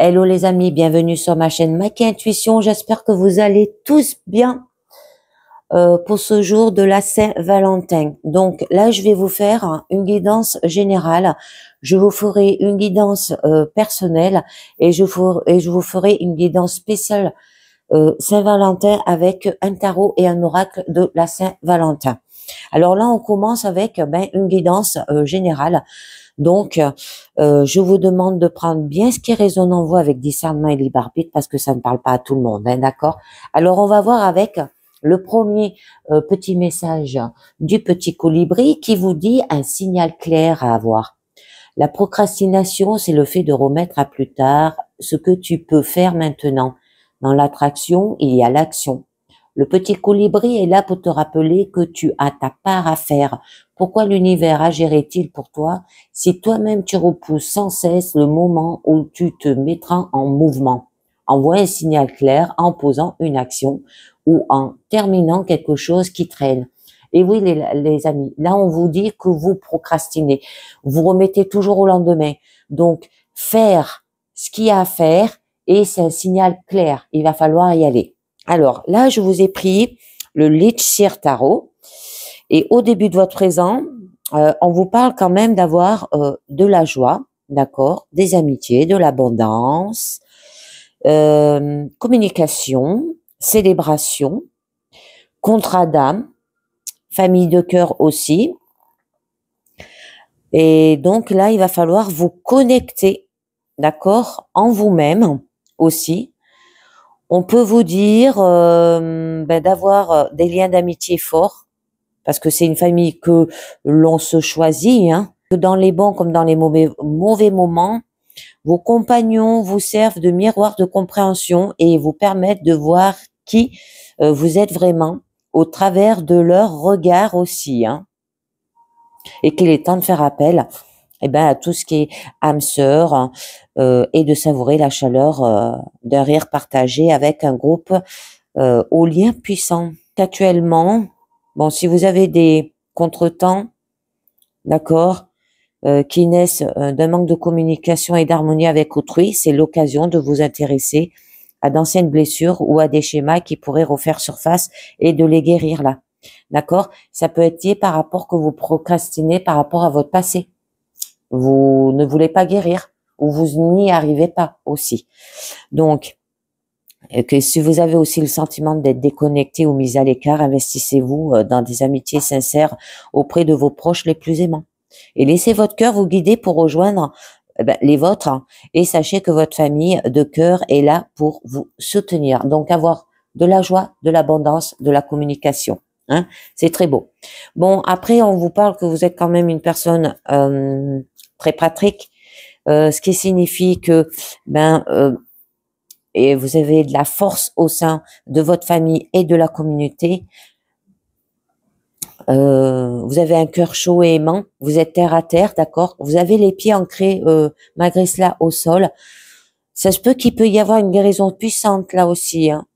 Hello les amis, bienvenue sur ma chaîne Maki Intuition. J'espère que vous allez tous bien pour ce jour de la Saint-Valentin. Donc là, je vais vous faire une guidance générale. Je vous ferai une guidance personnelle et je vous ferai une guidance spéciale Saint-Valentin avec un tarot et un oracle de la Saint-Valentin. Alors là, on commence avec une guidance générale. Donc, je vous demande de prendre bien ce qui résonne en vous avec discernement et libre arbitre parce que ça ne parle pas à tout le monde, hein, d'accord? Alors, on va voir avec le premier petit message du petit colibri qui vous dit un signal clair à avoir. La procrastination, c'est le fait de remettre à plus tard ce que tu peux faire maintenant. Dans l'attraction, il y a l'action. Le petit colibri est là pour te rappeler que tu as ta part à faire. Pourquoi l'univers agirait-il pour toi si toi-même tu repousses sans cesse le moment où tu te mettras en mouvement? Envoie un signal clair en posant une action ou en terminant quelque chose qui traîne. Et oui, les amis, là on vous dit que vous procrastinez. Vous remettez toujours au lendemain. Donc, faire ce qu'il y a à faire et c'est un signal clair. Il va falloir y aller. Alors là, je vous ai pris le Litchseer Tarot et au début de votre présent, on vous parle quand même d'avoir de la joie, d'accord, des amitiés, de l'abondance, communication, célébration, contrat d'âme, famille de cœur aussi. Et donc là, il va falloir vous connecter, d'accord, en vous-même aussi. On peut vous dire d'avoir des liens d'amitié forts, parce que c'est une famille que l'on se choisit, hein, que dans les bons comme dans les mauvais moments, vos compagnons vous servent de miroir de compréhension et vous permettent de voir qui vous êtes vraiment au travers de leur regard aussi, hein, et qu'il est temps de faire appel à tout ce qui est âme sœur et de savourer la chaleur d'un rire partagé avec un groupe aux liens puissants. Actuellement, bon, si vous avez des contretemps, d'accord, qui naissent d'un manque de communication et d'harmonie avec autrui, c'est l'occasion de vous intéresser à d'anciennes blessures ou à des schémas qui pourraient refaire surface et de les guérir là. D'accord? Ça peut être lié par rapport que vous procrastinez par rapport à votre passé. Vous ne voulez pas guérir ou vous n'y arrivez pas aussi. Donc, que si vous avez aussi le sentiment d'être déconnecté ou mis à l'écart, investissez-vous dans des amitiés sincères auprès de vos proches les plus aimants. Et laissez votre cœur vous guider pour rejoindre les vôtres, hein, et sachez que votre famille de cœur est là pour vous soutenir. Donc, avoir de la joie, de l'abondance, de la communication. Hein, c'est très beau. Bon, après, on vous parle que vous êtes quand même une personne très pratique, ce qui signifie que et vous avez de la force au sein de votre famille et de la communauté. Vous avez un cœur chaud et aimant, vous êtes terre à terre, d'accord. Vous avez les pieds ancrés malgré cela au sol. Ça se peut qu'il peut y avoir une guérison puissante là aussi, hein.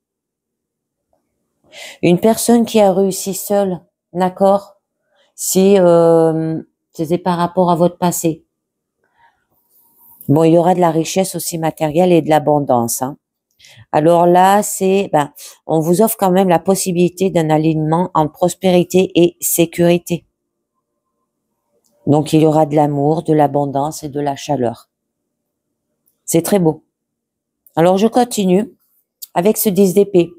Une personne qui a réussi seule, d'accord, si c'était par rapport à votre passé. Bon, il y aura de la richesse aussi matérielle et de l'abondance, hein. Alors là, on vous offre quand même la possibilité d'un alignement en prospérité et sécurité. Donc, il y aura de l'amour, de l'abondance et de la chaleur. C'est très beau. Alors, je continue avec ce 10 d'épée.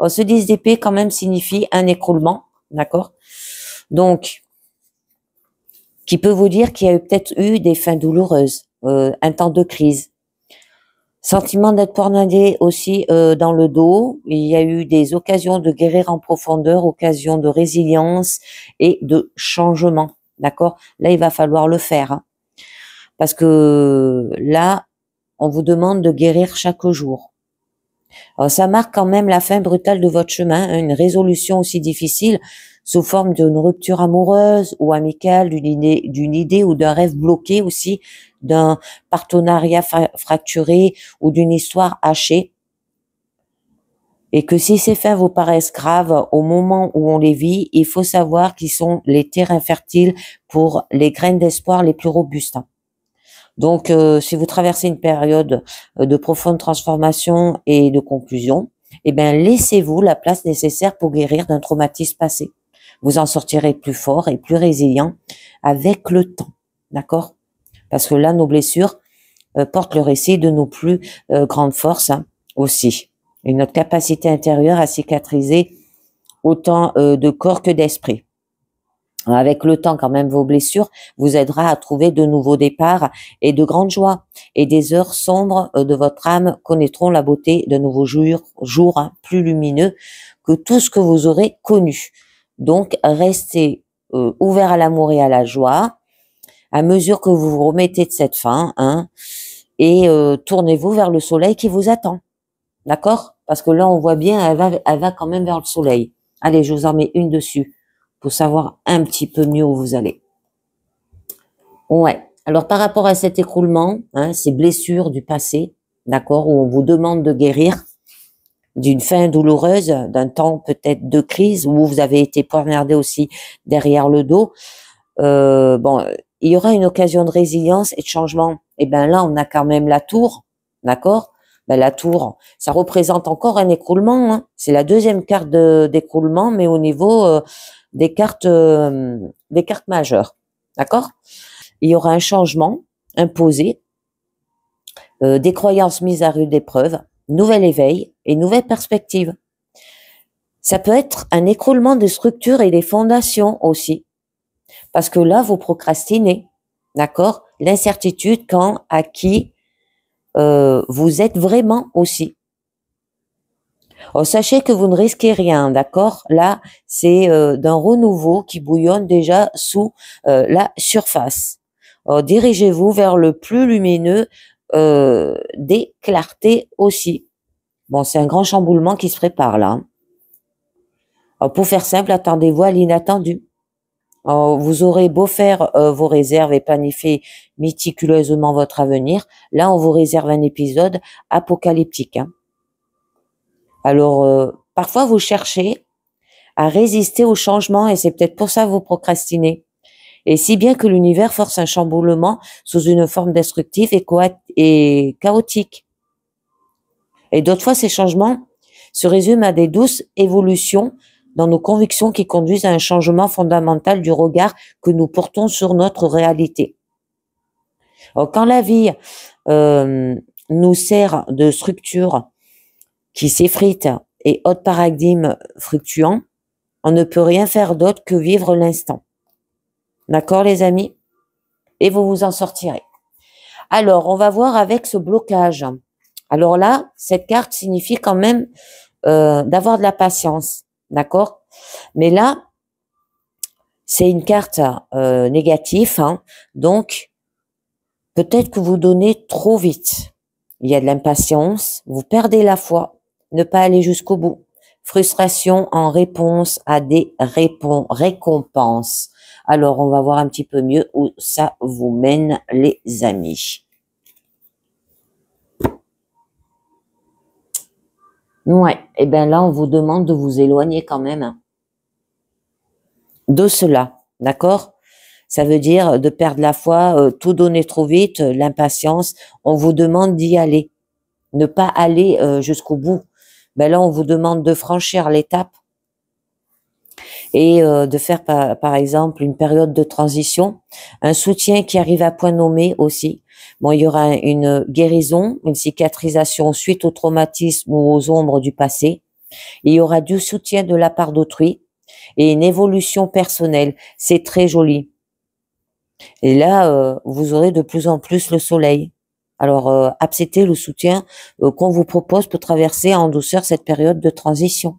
Ce 10 d'épée, quand même, signifie un écroulement, d'accord? Donc, qui peut vous dire qu'il y a peut-être eu des fins douloureuses, un temps de crise. Sentiment d'être poignardé aussi dans le dos. Il y a eu des occasions de guérir en profondeur, occasions de résilience et de changement. D'accord? Là, il va falloir le faire, hein. Parce que là, on vous demande de guérir chaque jour. Alors, ça marque quand même la fin brutale de votre chemin, hein, une résolution aussi difficile sous forme d'une rupture amoureuse ou amicale, d'une idée ou d'un rêve bloqué aussi, d'un partenariat fracturé ou d'une histoire hachée. Et que si ces fins vous paraissent graves au moment où on les vit, il faut savoir qu'ils sont les terrains fertiles pour les graines d'espoir les plus robustes. Donc, si vous traversez une période de profonde transformation et de conclusion, eh bien, laissez-vous la place nécessaire pour guérir d'un traumatisme passé. Vous en sortirez plus fort et plus résilient avec le temps. D'accord? Parce que là, nos blessures portent le récit de nos plus grandes forces aussi. Et notre capacité intérieure à cicatriser autant de corps que d'esprit. Avec le temps, quand même, vos blessures vous aidera à trouver de nouveaux départs et de grandes joies. Et des heures sombres de votre âme connaîtront la beauté de nouveaux jours plus lumineux que tout ce que vous aurez connu. Donc, restez ouverts à l'amour et à la joie à mesure que vous vous remettez de cette fin, et tournez-vous vers le soleil qui vous attend. D'accord? Parce que là, on voit bien, elle va quand même vers le soleil. Allez, je vous en mets une dessus pour savoir un petit peu mieux où vous allez. Ouais. Alors, par rapport à cet écroulement, ces blessures du passé, d'accord, où on vous demande de guérir d'une fin douloureuse, d'un temps peut-être de crise, où vous avez été poignardé aussi derrière le dos, bon, il y aura une occasion de résilience et de changement. Et ben là, on a quand même la tour, d'accord? Ben la tour, ça représente encore un écroulement. C'est la deuxième carte d'écroulement, mais au niveau des cartes majeures, d'accord? Il y aura un changement imposé, des croyances mises à rude épreuve, nouvel éveil et nouvelle perspective. Ça peut être un écroulement des structures et des fondations aussi. Parce que là, vous procrastinez, d'accord? L'incertitude quant à qui vous êtes vraiment aussi. Alors, sachez que vous ne risquez rien, d'accord? Là, c'est d'un renouveau qui bouillonne déjà sous la surface. Dirigez-vous vers le plus lumineux des clartés aussi. Bon, c'est un grand chamboulement qui se prépare là. Alors, pour faire simple, attendez-vous à l'inattendu. Vous aurez beau faire vos réserves et planifier méticuleusement votre avenir, là on vous réserve un épisode apocalyptique. Alors parfois vous cherchez à résister au changement et c'est peut-être pour ça que vous procrastinez. Et si bien que l'univers force un chamboulement sous une forme destructive et chaotique. Et d'autres fois ces changements se résument à des douces évolutions dans nos convictions qui conduisent à un changement fondamental du regard que nous portons sur notre réalité. Alors, quand la vie nous sert de structure qui s'effrite et autres paradigmes fluctuants, on ne peut rien faire d'autre que vivre l'instant. D'accord, les amis? Et vous vous en sortirez. Alors, on va voir avec ce blocage. Alors là, cette carte signifie quand même d'avoir de la patience. D'accord? Mais là, c'est une carte négative, donc peut-être que vous donnez trop vite. Il y a de l'impatience, vous perdez la foi, ne pas aller jusqu'au bout. Frustration en réponse à des récompenses. Alors, on va voir un petit peu mieux où ça vous mène, les amis. Ouais, et bien là, on vous demande de vous éloigner quand même de cela, d'accord? Ça veut dire de perdre la foi, tout donner trop vite, l'impatience. On vous demande d'y aller, ne pas aller jusqu'au bout. Ben là, on vous demande de franchir l'étape et de faire par exemple une période de transition, un soutien qui arrive à point nommé aussi. Bon, il y aura une guérison, une cicatrisation suite au traumatisme ou aux ombres du passé. Il y aura du soutien de la part d'autrui et une évolution personnelle. C'est très joli. Et là, vous aurez de plus en plus le soleil. Alors, acceptez le soutien qu'on vous propose pour traverser en douceur cette période de transition.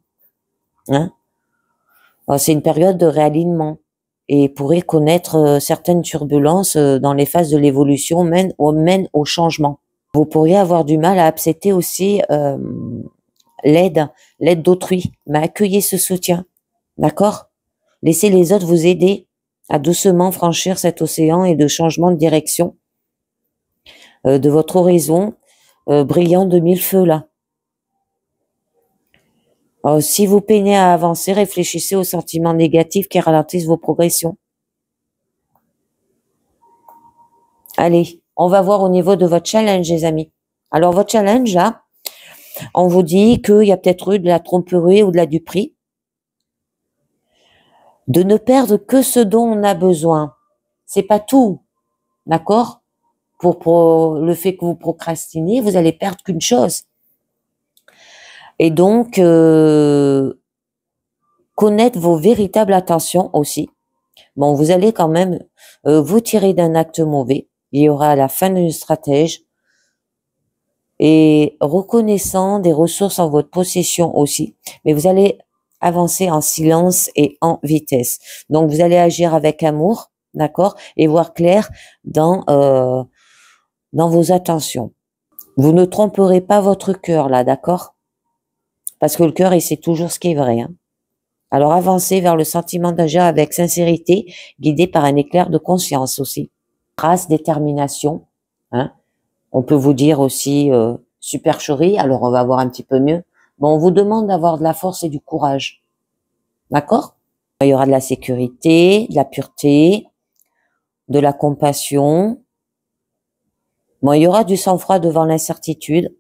C'est une période de réalignement et pourrait connaître certaines turbulences dans les phases de l'évolution mène au changement. Vous pourriez avoir du mal à accepter aussi l'aide d'autrui, mais accueillez ce soutien, d'accord? Laissez les autres vous aider à doucement franchir cet océan et de changement de direction de votre horizon brillant de mille feux là. Alors, si vous peinez à avancer, réfléchissez aux sentiments négatifs qui ralentissent vos progressions. Allez, On va voir au niveau de votre challenge, les amis. Alors, votre challenge, là, on vous dit qu'il y a peut-être eu de la tromperie ou de la duperie. De ne perdre que ce dont on a besoin. C'est pas tout, d'accord? Pour le fait que vous procrastinez, vous allez perdre qu'une chose. Et donc, connaître vos véritables intentions aussi. Bon, vous allez quand même vous tirer d'un acte mauvais. Il y aura à la fin d'une stratège. Et reconnaissant des ressources en votre possession aussi. Mais vous allez avancer en silence et en vitesse. Donc, vous allez agir avec amour, d'accord? Et voir clair dans vos attentions. Vous ne tromperez pas votre cœur là, d'accord? Parce que le cœur, il sait toujours ce qui est vrai. Hein. Alors, avancez vers le sentiment d'agir avec sincérité, guidé par un éclair de conscience aussi. Grâce, détermination. Hein. On peut vous dire aussi supercherie, alors on va voir un petit peu mieux. Bon, on vous demande d'avoir de la force et du courage. D'accord? Il y aura de la sécurité, de la pureté, de la compassion. Bon, il y aura du sang-froid devant l'incertitude.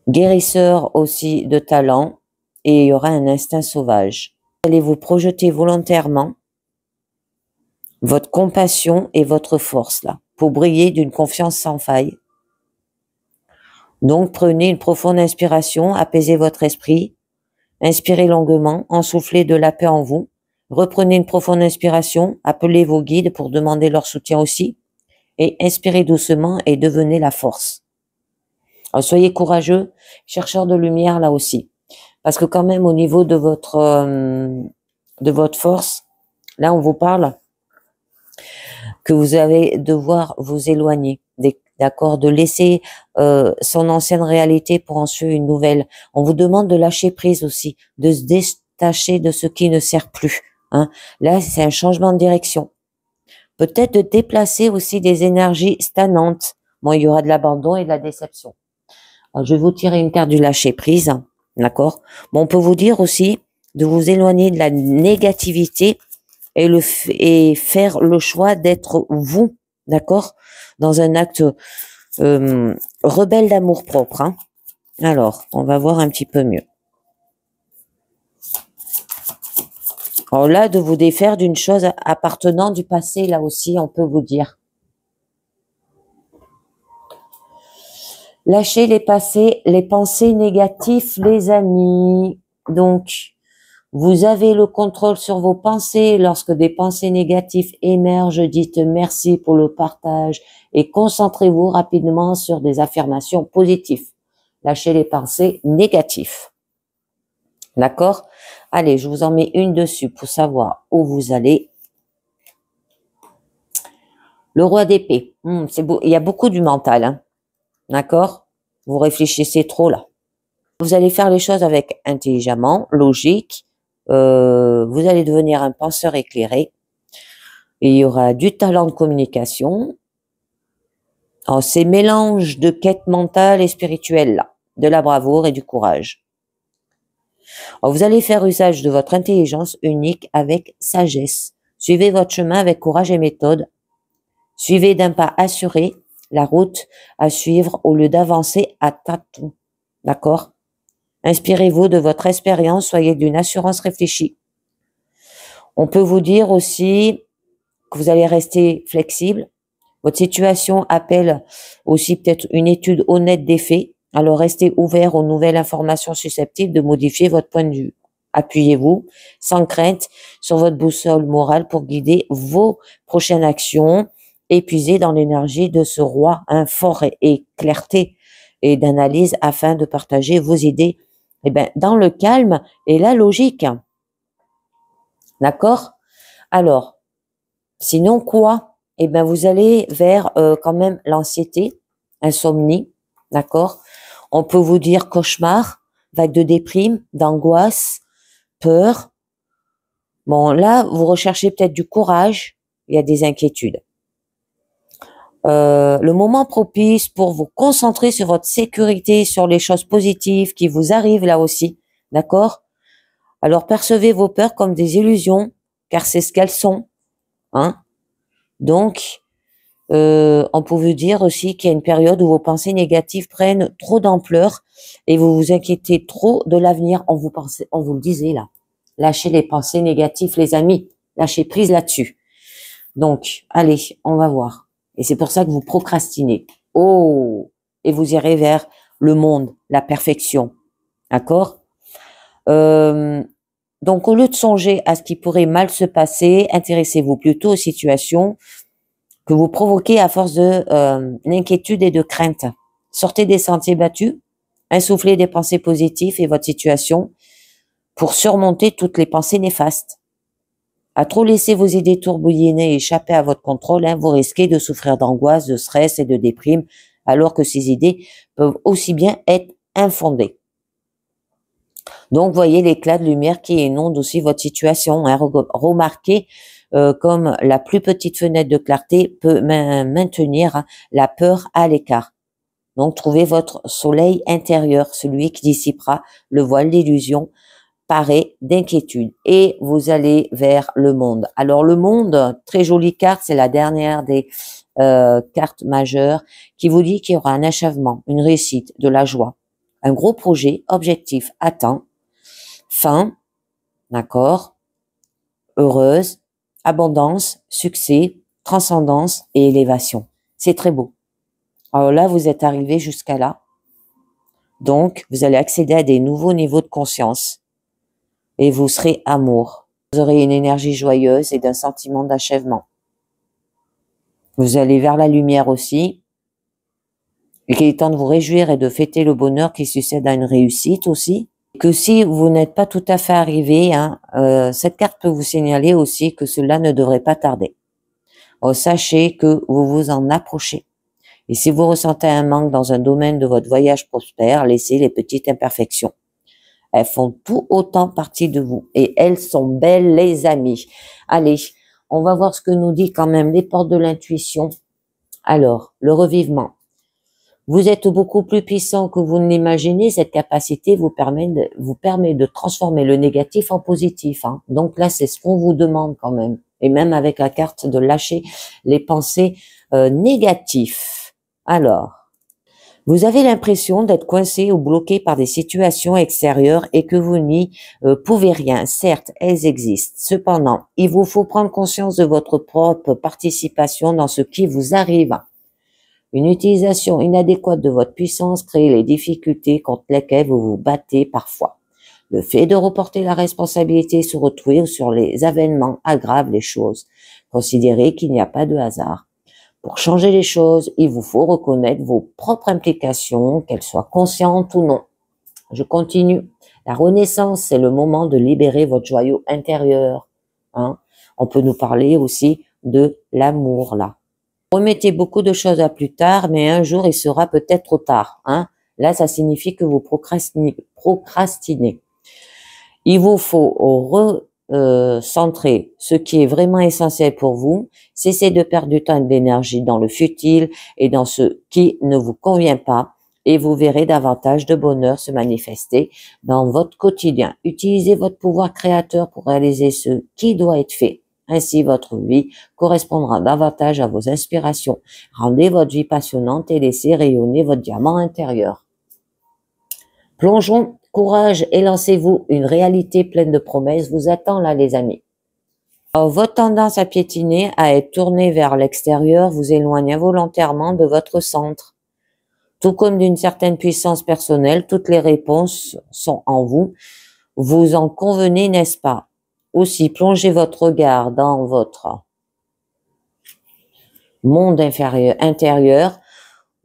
Guérisseur aussi de talent. Et il y aura un instinct sauvage. Vous allez vous projeter volontairement votre compassion et votre force là, pour briller d'une confiance sans faille. Donc, prenez une profonde inspiration, apaisez votre esprit, inspirez longuement, ensoufflez de la paix en vous. Reprenez une profonde inspiration, appelez vos guides pour demander leur soutien aussi, et inspirez doucement et devenez la force. Alors, soyez courageux, chercheurs de lumière là aussi, parce que quand même au niveau de votre force, là on vous parle que vous allez devoir vous éloigner, d'accord, de laisser son ancienne réalité pour en suivre une nouvelle. On vous demande de lâcher prise aussi, de se détacher de ce qui ne sert plus. Hein. Là, c'est un changement de direction. Peut-être de déplacer aussi des énergies stagnantes. Bon, il y aura de l'abandon et de la déception. Alors, je vais vous tirer une carte du lâcher prise, d'accord. Bon, on peut vous dire aussi de vous éloigner de la négativité et faire le choix d'être vous, d'accord, dans un acte rebelle d'amour propre. Hein. Alors, on va voir un petit peu mieux. Alors là, de vous défaire d'une chose appartenant du passé, là aussi, on peut vous dire. Lâchez les pensées négatives, les amis. Donc, vous avez le contrôle sur vos pensées. Lorsque des pensées négatives émergent, dites merci pour le partage et concentrez-vous rapidement sur des affirmations positives. Lâchez les pensées négatives. D'accord? Allez, je vous en mets une dessus pour savoir où vous allez. Le roi d'épée. C'est beau. Il y a beaucoup du mental. Hein. D'accord? Vous réfléchissez trop là. Vous allez faire les choses avec intelligemment, logique. Vous allez devenir un penseur éclairé. Et il y aura du talent de communication. Alors, c'est mélange de quête mentale et spirituelle là, de la bravoure et du courage. Alors, vous allez faire usage de votre intelligence unique avec sagesse. Suivez votre chemin avec courage et méthode. Suivez d'un pas assuré la route à suivre au lieu d'avancer à tâtons. D'accord? Inspirez-vous de votre expérience, soyez d'une assurance réfléchie. On peut vous dire aussi que vous allez rester flexible. Votre situation appelle aussi peut-être une étude honnête des faits. Alors restez ouvert aux nouvelles informations susceptibles de modifier votre point de vue. Appuyez-vous sans crainte sur votre boussole morale pour guider vos prochaines actions. Épuisez dans l'énergie de ce roi, fort et clarté et d'analyse afin de partager vos idées dans le calme et la logique. D'accord? Alors, sinon quoi? Vous allez vers quand même l'anxiété, insomnie, d'accord? On peut vous dire cauchemar, vague de déprime, d'angoisse, peur. Bon, là, vous recherchez peut-être du courage, il y a des inquiétudes. Le moment propice pour vous concentrer sur votre sécurité, sur les choses positives qui vous arrivent là aussi, d'accord? Alors percevez vos peurs comme des illusions, car c'est ce qu'elles sont, hein. Donc, On peut vous dire aussi qu'il y a une période où vos pensées négatives prennent trop d'ampleur et vous vous inquiétez trop de l'avenir. On vous le disait là. Lâchez les pensées négatives, les amis. Lâchez prise là-dessus. Donc, allez, on va voir. Et c'est pour ça que vous procrastinez. Oh! Et vous irez vers le monde, la perfection. D'accord? Donc, au lieu de songer à ce qui pourrait mal se passer, intéressez-vous plutôt aux situations que vous provoquez à force de l'inquiétude et de crainte. Sortez des sentiers battus, insufflez des pensées positives et votre situation pour surmonter toutes les pensées néfastes. À trop laisser vos idées tourbillonner et échapper à votre contrôle, vous risquez de souffrir d'angoisse, de stress et de déprime, alors que ces idées peuvent aussi bien être infondées. Donc, voyez l'éclat de lumière qui inonde aussi votre situation. Remarquez comme la plus petite fenêtre de clarté peut maintenir la peur à l'écart. Donc, trouvez votre soleil intérieur, celui qui dissipera le voile d'illusion paré d'inquiétude. Et vous allez vers le monde. Alors, le monde, très jolie carte, c'est la dernière des cartes majeures qui vous dit qu'il y aura un achèvement, une réussite, de la joie. Un gros projet, objectif atteint, fin, d'accord, heureuse, abondance, succès, transcendance et élévation. C'est très beau. Alors là, vous êtes arrivé jusqu'à là. Donc, vous allez accéder à des nouveaux niveaux de conscience. Et vous serez amour. Vous aurez une énergie joyeuse et d'un sentiment d'achèvement. Vous allez vers la lumière aussi. Et qu'il est temps de vous réjouir et de fêter le bonheur qui succède à une réussite aussi. Que si vous n'êtes pas tout à fait arrivé, cette carte peut vous signaler aussi que cela ne devrait pas tarder. Alors, sachez que vous vous en approchez. Et si vous ressentez un manque dans un domaine de votre voyage prospère, laissez les petites imperfections. Elles font tout autant partie de vous. Et elles sont belles, les amis. Allez, on va voir ce que nous dit quand même les portes de l'intuition. Alors, le revivement. Vous êtes beaucoup plus puissant que vous ne l'imaginez. Cette capacité vous permet de transformer le négatif en positif. Donc là, c'est ce qu'on vous demande quand même. Et même avec la carte de lâcher les pensées négatives. Alors, vous avez l'impression d'être coincé ou bloqué par des situations extérieures et que vous n'y pouvez rien. Certes, elles existent. Cependant, il vous faut prendre conscience de votre propre participation dans ce qui vous arrive. Une utilisation inadéquate de votre puissance crée les difficultés contre lesquelles vous vous battez parfois. Le fait de reporter la responsabilité sur autrui ou sur les événements aggrave les choses. Considérez qu'il n'y a pas de hasard. Pour changer les choses, il vous faut reconnaître vos propres implications, qu'elles soient conscientes ou non. Je continue. La renaissance, c'est le moment de libérer votre joyau intérieur. On peut nous parler aussi de l'amour, là. Remettez beaucoup de choses à plus tard, mais un jour, il sera peut-être trop tard. Là, ça signifie que vous procrastinez. Il vous faut recentrer ce qui est vraiment essentiel pour vous. Cessez de perdre du temps et de l'énergie dans le futile et dans ce qui ne vous convient pas. Et vous verrez davantage de bonheur se manifester dans votre quotidien. Utilisez votre pouvoir créateur pour réaliser ce qui doit être fait. Ainsi, votre vie correspondra davantage à vos inspirations. Rendez votre vie passionnante et laissez rayonner votre diamant intérieur. Plongeons, courage et lancez-vous. Une réalité pleine de promesses vous attend là, les amis. Alors, votre tendance à piétiner, à être tourné vers l'extérieur, vous éloigne involontairement de votre centre. Tout comme d'une certaine puissance personnelle, toutes les réponses sont en vous. Vous en convenez, n'est-ce pas? Aussi, plongez votre regard dans votre monde intérieur.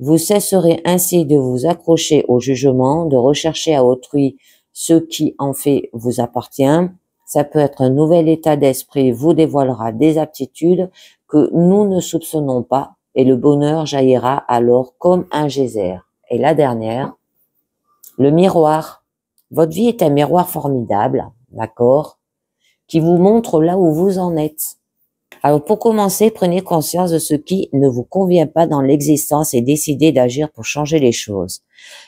Vous cesserez ainsi de vous accrocher au jugement, de rechercher à autrui ce qui en fait vous appartient. Ça peut être un nouvel état d'esprit, vous dévoilera des aptitudes que nous ne soupçonnons pas et le bonheur jaillira alors comme un geyser. Et la dernière, le miroir. Votre vie est un miroir formidable, d'accord, qui vous montre là où vous en êtes. Alors pour commencer, prenez conscience de ce qui ne vous convient pas dans l'existence et décidez d'agir pour changer les choses.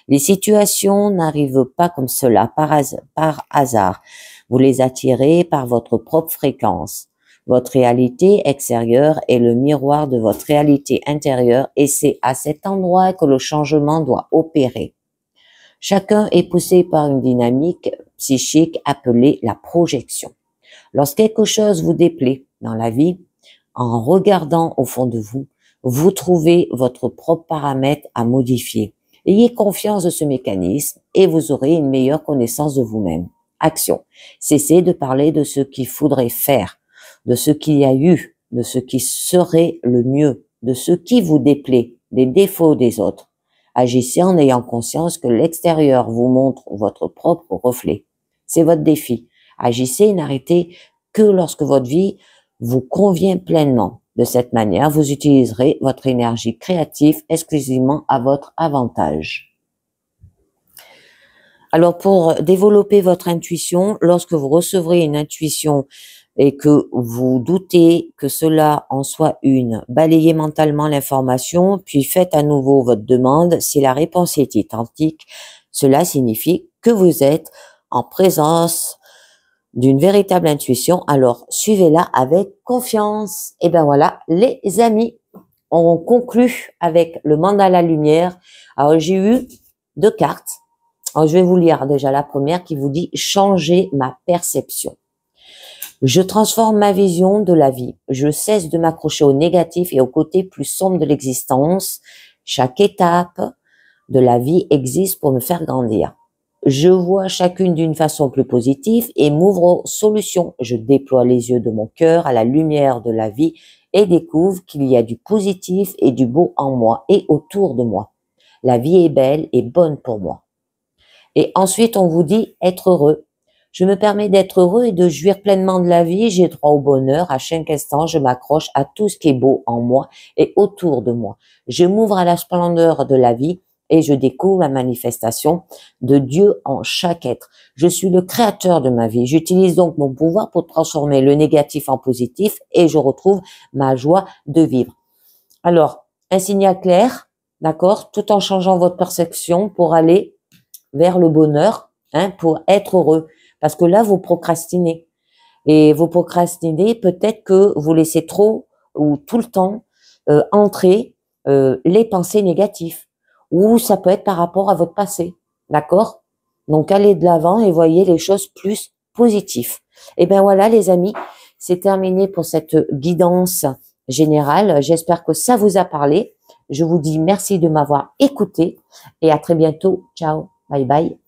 Les situations n'arrivent pas comme cela, par hasard. Vous les attirez par votre propre fréquence. Votre réalité extérieure est le miroir de votre réalité intérieure et c'est à cet endroit que le changement doit opérer. Chacun est poussé par une dynamique psychique appelée la projection. Lorsque quelque chose vous déplaît dans la vie, en regardant au fond de vous, vous trouvez votre propre paramètre à modifier. Ayez confiance de ce mécanisme et vous aurez une meilleure connaissance de vous-même. Action. Cessez de parler de ce qu'il faudrait faire, de ce qu'il y a eu, de ce qui serait le mieux, de ce qui vous déplaît, des défauts des autres. Agissez en ayant conscience que l'extérieur vous montre votre propre reflet. C'est votre défi. Agissez et n'arrêtez que lorsque votre vie vous convient pleinement. De cette manière, vous utiliserez votre énergie créative exclusivement à votre avantage. Alors, pour développer votre intuition, lorsque vous recevrez une intuition et que vous doutez que cela en soit une, balayez mentalement l'information, puis faites à nouveau votre demande. Si la réponse est identique, cela signifie que vous êtes en présence d'une véritable intuition, alors suivez-la avec confiance. Et ben voilà, les amis, on conclut avec le mandala lumière. Alors j'ai eu 2 cartes. Alors je vais vous lire déjà la première qui vous dit « Changer ma perception ». Je transforme ma vision de la vie. Je cesse de m'accrocher au négatif et au côté plus sombre de l'existence. Chaque étape de la vie existe pour me faire grandir. Je vois chacune d'une façon plus positive et m'ouvre aux solutions. Je déploie les yeux de mon cœur à la lumière de la vie et découvre qu'il y a du positif et du beau en moi et autour de moi. La vie est belle et bonne pour moi. Et ensuite, on vous dit être heureux. Je me permets d'être heureux et de jouir pleinement de la vie. J'ai droit au bonheur. À chaque instant, je m'accroche à tout ce qui est beau en moi et autour de moi. Je m'ouvre à la splendeur de la vie et je découvre la manifestation de Dieu en chaque être. Je suis le créateur de ma vie. J'utilise donc mon pouvoir pour transformer le négatif en positif et je retrouve ma joie de vivre. Alors, un signal clair, d'accord, tout en changeant votre perception pour aller vers le bonheur, pour être heureux. Parce que là, vous procrastinez. Et vous procrastinez, peut-être que vous laissez trop ou tout le temps entrer les pensées négatives. Ou ça peut être par rapport à votre passé, d'accord? Donc, allez de l'avant et voyez les choses plus positives. Et ben voilà, les amis, c'est terminé pour cette guidance générale. J'espère que ça vous a parlé. Je vous dis merci de m'avoir écouté et à très bientôt. Ciao, bye bye.